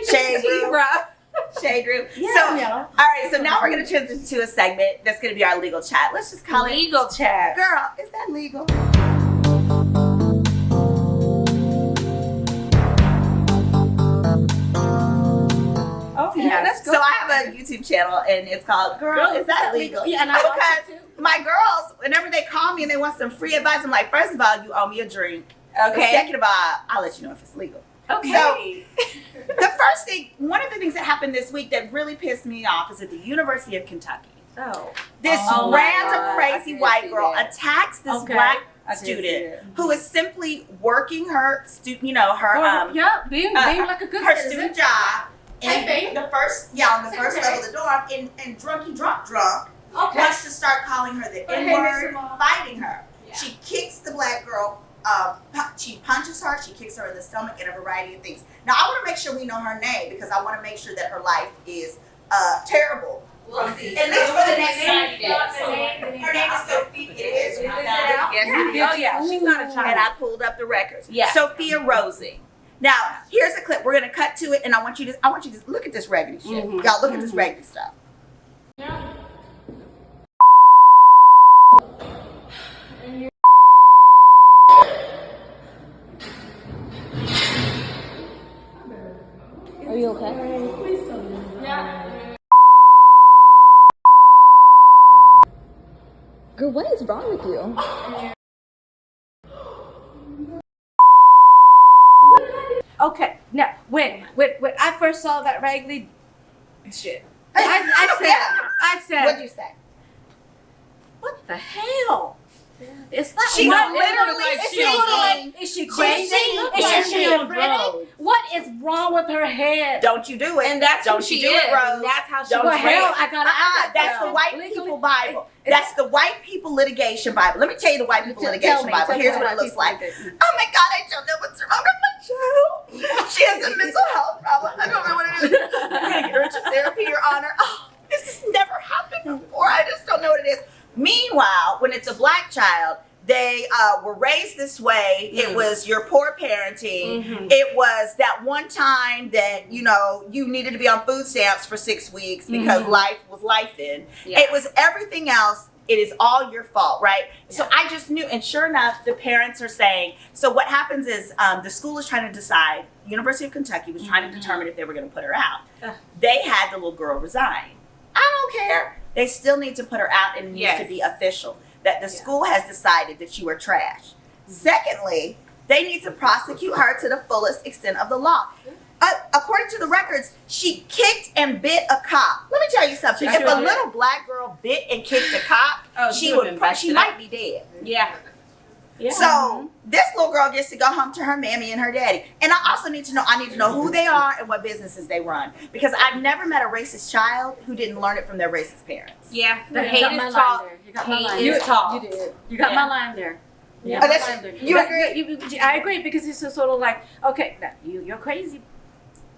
Shade room. Shade room. Yeah. All right, so now we're going to transition to a segment that's going to be our legal chat. Let's just call it legal chat. Girl, is that legal? Okay, let's go. So I have a YouTube channel and it's called Girl, Is That Legal? Yeah, and I watch it too. My girls, whenever they call me and they want some free advice, I'm like, first of all, you owe me a drink. Okay. Second of all, I'll let you know if it's legal. Okay. So, the first thing, one of the things that happened this week that really pissed me off is at the University of Kentucky. Oh. This Oh random God. crazy white girl attacks this black student who is simply working her being her like a good her citizen. student job Typing. in the first level of the dorm and drunk Okay. wants to start calling her the Okay, N-word, Mr. Mom. fighting her. Yeah. She kicks the black girl. She punches her. She kicks her in the stomach and a variety of things. Now I want to make sure we know her name because I want to make sure that her life is terrible. We'll see. At least for the next 90 days. Her name is Sophia. It is. Yes, yeah, she's not a child. And I pulled up the records. Yeah. Sophia Rosing. Now, here's a clip. We're gonna cut to it, and I want you to look at this raggedy shit. Mhm. Y'all look at this raggedy stuff. Are you okay? Girl, what is wrong with you? Okay, now when I first saw that raggedy shit, I said, What'd you say? what the hell? It's not. She's not literally saying, is she crazy? looked Is like she she on schizophrenic? drugs. What is wrong with her head? Don't you do it? And that's don't who you she do is. it, Rose? And that's how she Don't was you do it. hell, I gotta That's the white people Bible. That's the white people litigation Bible. Let me tell you the white people litigation Bible. Here's what it looks like. Oh my God, I don't know what's wrong with my child. She has a mental health problem. I don't know what it is. I'm gonna get her into therapy, Your Honor. Oh, this has never happened before. I just don't know what it is. Meanwhile, when it's a black child, they were raised this way. It was your poor parenting. It was that one time that, you needed to be on food stamps for 6 weeks because life was life-in. Yeah. It was everything else. It is all your fault, right? Yeah. So I just knew, and sure enough, the parents are saying, so what happens is the school is trying to decide, University of Kentucky was trying to determine if they were going to put her out. They had the little girl resign. I don't care. They still need to put her out, and it needs to be official that the school has decided that you are trash. Secondly, they need to prosecute her to the fullest extent of the law. According to the records, she kicked and bit a cop. Let me tell you something. If a little black girl bit and kicked a cop, she might be dead. Yeah. So this little girl gets to go home to her mammy and her daddy. And I also need to know who they are and what businesses they run. Because I've never met a racist child who didn't learn it from their racist parents. Yeah. The You hate got my is line taught. there. You got my line. Hate is taught. You did. You got my line there. Oh, that's, you agree? I agree because it's just sort of like, okay, now you're crazy.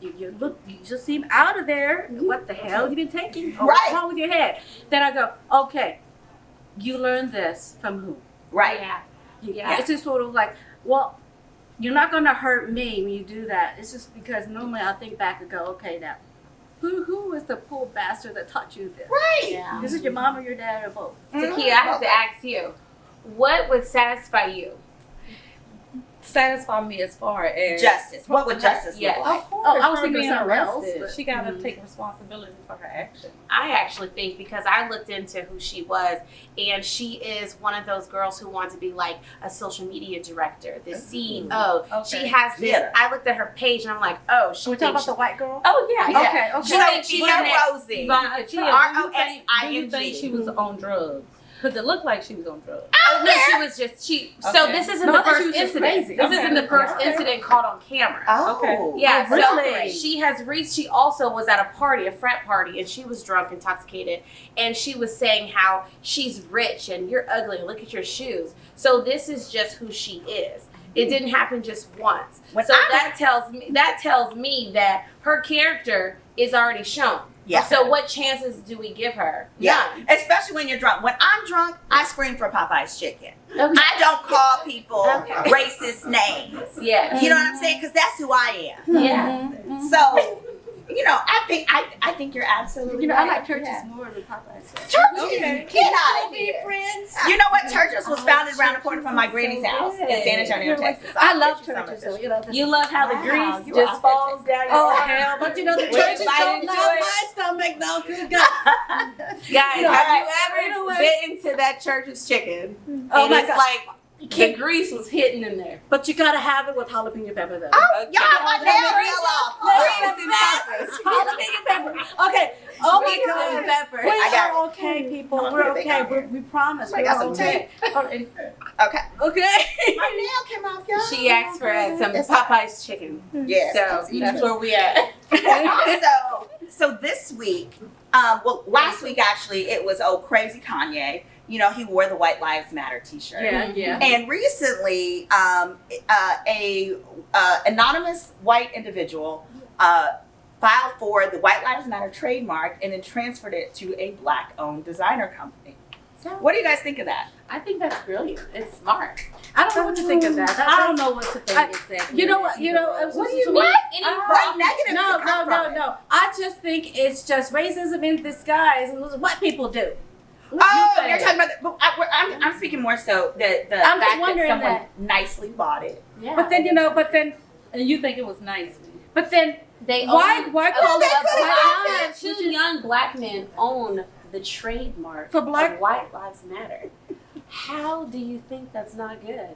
You just seem out of there. What the hell you been taking? Or what's wrong with your head? Then I go, okay, you learned this from who? Right. Yeah. It's just sort of like, well, you're not gonna hurt me when you do that. It's just because normally I think back and go, okay, now, who was the poor bastard that taught you this? Right. Yeah. This is your mom or your dad or both? Takia, I have to ask you, what would satisfy you? Satisfy me as far as Justice. What would justice Yes. look like? Of course, Oh, I was her thinking being something else, arrested. but- She got to take responsibility for her actions. I actually think because I looked into who she was, and she is one of those girls who want to be like a social media director, the CEO. Okay. She has this. Yeah. I looked at her page and I'm like, oh, she Are we talking thinks about the white girl? Oh yeah, yeah. Okay, okay. She thinks she's Sophia the next Rosing. Ivanka Tia, Trump. do you think she was on drugs? Because it looked like she was on drugs. Oh no, she was just So Okay. this isn't No, I the thought she first was just incident. crazy. This Okay. isn't the first Okay. incident caught on camera. Oh. Yeah, Oh, really? so she has reached. She also was at a party, a frat party, and she was drunk, intoxicated, and she was saying how she's rich and you're ugly. Look at your shoes. So this is just who she is. It didn't happen just once. When So that tells me that her character is already shown. Yeah. So what chances do we give her? Yeah. None. Especially when you're drunk. When I'm drunk, I scream for Popeye's chicken. Okay. I don't call people Okay. racist names. Yes. You know what I'm saying? Because that's who I am. Yeah. So I think you're absolutely I right. like churches more than Popeyes. Churches, get out of Be here. friends. You know what? Churches was founded around the corner from my granny's house in San Antonio, Texas. I love I'll get you some of churches. this. So, you know, You love how the Wow, grease you just are falls down your oh arm. hell! But you know the We're churches invited don't into love it. my stomach. No, good God. Guys, know, have right you away. ever been into that church's chicken? Oh and my it's God. like the grease was hitting in there. But you gotta have it with jalapeno pepper though. Oh, y'all, my nail fell off. Grease and peppers. Jalapeno pepper. Okay. Oh my Grease God. and peppers. We I got are okay, people. Come on, We're put it back okay. on We promise. I We're got some okay. Okay. Okay. My nail came off, y'all. She asked for some It's- Popeye's chicken. Yes. So that's where we at. so this week, last week actually, it was crazy Kanye. You know, he wore the White Lives Matter T-shirt. Yeah. And recently, a anonymous white individual filed for the White Lives Matter trademark and then transferred it to a black-owned designer company. So What do you guys think of that? I think that's brilliant. It's smart. I don't know what to think of that. I don't know what to think exactly. You know what? You know. What do you mean? Any What profit? negative No, could come from it? no. I just think it's just racism in disguise, and this is what people do. Oh, you're talking about I'm speaking more so the I'm just fact that wondering someone that. nicely bought it. Yeah. But then, And you think it was nice. They why own, call it they could've Black done Lives? two young black men own the trademark For black- of White Lives Matter. How do you think that's not good?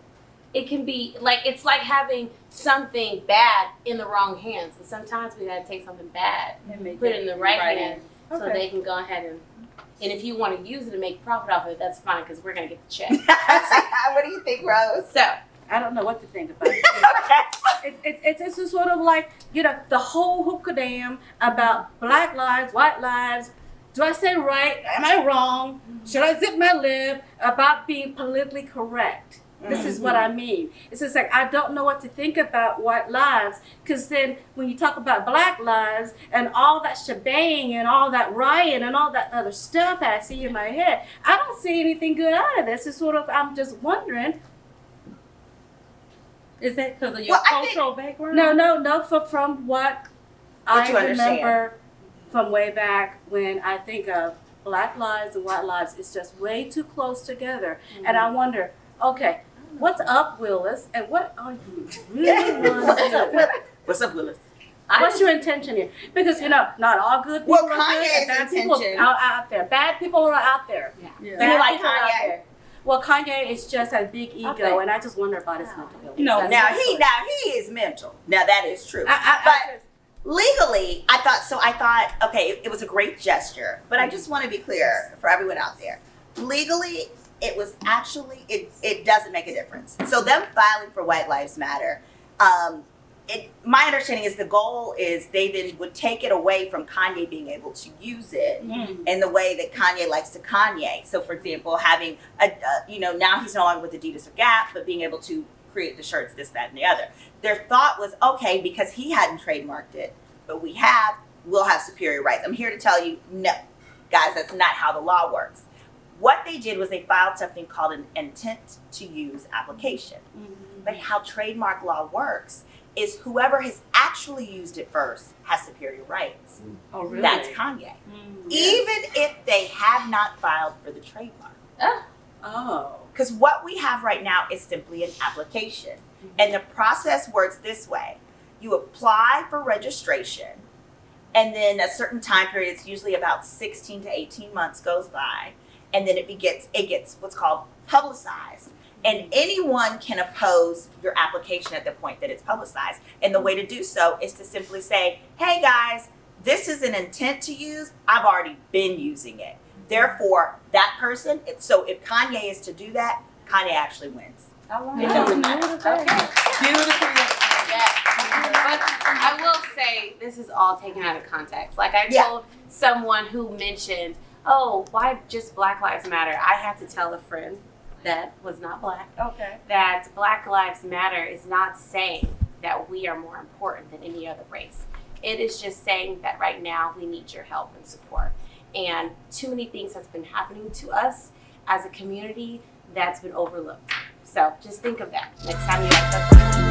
It can be like it's like having something bad in the wrong hands. And sometimes we gotta take something bad, put it in the right hands, so Okay. they can go ahead and if you want to use it and make profit off of it, that's fine because we're gonna get the check. What do you think, Rose? So I don't know what to think about it. It's just sort of like, you know, the whole hookah-dam about black lives, white lives. Do I say right? Am I wrong? Should I zip my lip? About being politically correct. This is what I mean. It's just like, I don't know what to think about white lives, because then when you talk about black lives and all that shebang and all that riot and all that other stuff that I see in my head, I don't see anything good out of this. It's sort of, I'm just wondering. Is that because of your Well, I think- cultural background? No, from what I you understand. remember from way back when I think of black lives and white lives, it's just way too close together. And I wonder, okay, what's up, Willis? And what are you really want to do? What's up, Willis? What's your intention here? Because, you know, not all good people Well, are good, Kanye's and bad people intention- are out there. Bad people are out there. Yeah. Bad like people are out Kanye? there. Well, Kanye is just a big ego, Okay. and I just wonder about his mental health. No, That's Now all. he is mental. Now that is true. I But legally, I thought, okay, it was a great gesture, but I just want to be clear for everyone out there. Legally, it was actually, it doesn't make a difference. So them filing for White Lives Matter, my understanding is the goal is they then would take it away from Kanye being able to use it in the way that Kanye likes to Kanye. So for example, having now he's no longer with Adidas or Gap, but being able to create the shirts, this, that, and the other. Their thought was, okay, because he hadn't trademarked it, but we'll have superior rights. I'm here to tell you, no, guys, that's not how the law works. What they did was they filed something called an intent to use application. But how trademark law works is whoever has actually used it first has superior rights. Oh, really? That's Kanye. Even if they have not filed for the trademark. Oh. Because what we have right now is simply an application. And the process works this way. You apply for registration, and then a certain time period, it's usually about 16 to 18 months goes by, and then it gets what's called publicized. And anyone can oppose your application at the point that it's publicized. And the way to do so is to simply say, hey guys, this is an intent to use. I've already been using it. Therefore, that person, so if Kanye is to do that, Kanye actually wins. It doesn't matter. But I will say this is all taken out of context. Like I Yeah. told someone who mentioned, oh, why just Black Lives Matter? I had to tell a friend that was not black Okay. that Black Lives Matter is not saying that we are more important than any other race. It is just saying that right now we need your help and support. And too many things has been happening to us as a community that's been overlooked. So just think of that next time you ask that question.